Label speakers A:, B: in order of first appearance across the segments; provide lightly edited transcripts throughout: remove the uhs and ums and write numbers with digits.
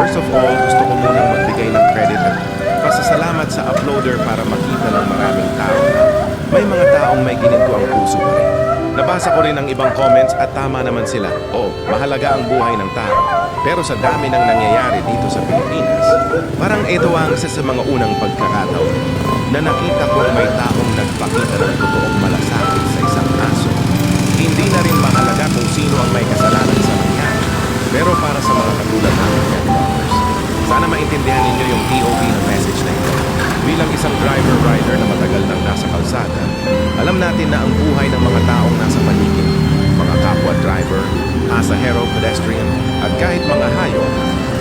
A: First of all, gusto ko munang magbigay ng credit at pasasalamat sa uploader para makita ng maraming tao na may mga taong may gininto ang puso pa rin. Nabasa ko rin ang ibang comments at tama naman sila. Oo, mahalaga ang buhay ng tao. Pero sa dami ng nangyayari dito sa Pilipinas, parang ito ang isa sa mga unang pagkakataon na nakita ko may taong nagpakita ng totoong malasakit sa isang aso. Hindi na rin mahalaga kung sino ang may kasalanan sa nangyari. Pero para sa mga katulad namin pet lovers, sana maintindihan ninyo yung POV ng message na ito. Bilang isang driver-rider na matagal nang nasa kalsada, alam natin na ang buhay ng mga taong nasa paligid, mga kapwa driver, pasahero, pedestrian, at kahit mga hayop,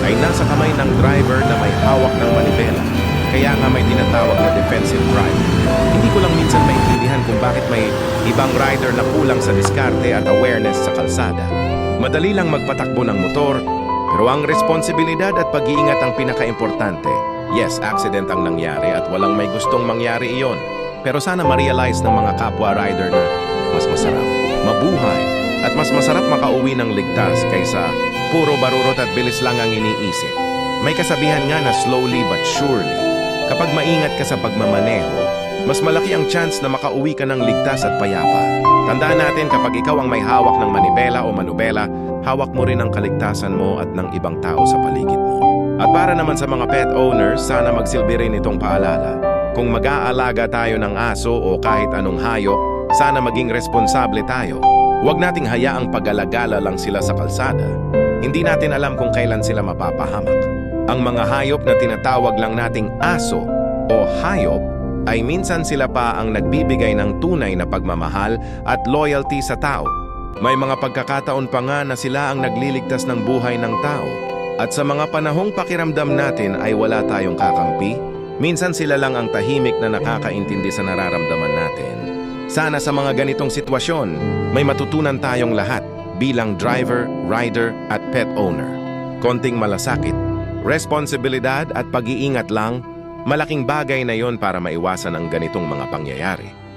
A: ay nasa kamay ng driver na may hawak ng manibela. Kaya nga may tinatawag na defensive driver. Hindi ko lang minsan maintindihan kung bakit may ibang rider na kulang sa diskarte at awareness sa kalsada. Madali lang magpatakbo ng motor, pero ang responsibilidad at pag-iingat ang pinaka-importante. Yes, accident ang nangyari at walang may gustong mangyari iyon. Pero sana ma-realize ng mga kapwa rider na mas masarap, mabuhay, at mas masarap makauwi ng ligtas kaysa puro barurot at bilis lang ang iniisip. May kasabihan nga na slowly but surely. Kapag maingat ka sa pagmamaneho, mas malaki ang chance na makauwi ka ng ligtas at payapa. Tandaan natin kapag ikaw ang may hawak ng manibela o manubela, hawak mo rin ang kaligtasan mo at ng ibang tao sa paligid mo. At para naman sa mga pet owners, sana magsilbi rin itong paalala. Kung mag-aalaga tayo ng aso o kahit anong hayop, sana maging responsable tayo. Huwag nating hayaang pag-alagala lang sila sa kalsada. Hindi natin alam kung kailan sila mapapahamak. Ang mga hayop na tinatawag lang nating aso o hayop ay minsan sila pa ang nagbibigay ng tunay na pagmamahal at loyalty sa tao. May mga pagkakataon pa nga na sila ang nagliligtas ng buhay ng tao. At sa mga panahong pakiramdam natin ay wala tayong kakampi, minsan sila lang ang tahimik na nakakaintindi sa nararamdaman natin. Sana sa mga ganitong sitwasyon, may matutunan tayong lahat bilang driver, rider at pet owner. Konting malasakit, responsibilidad at pag-iingat lang, malaking bagay na yon para maiwasan ang ganitong mga pangyayari.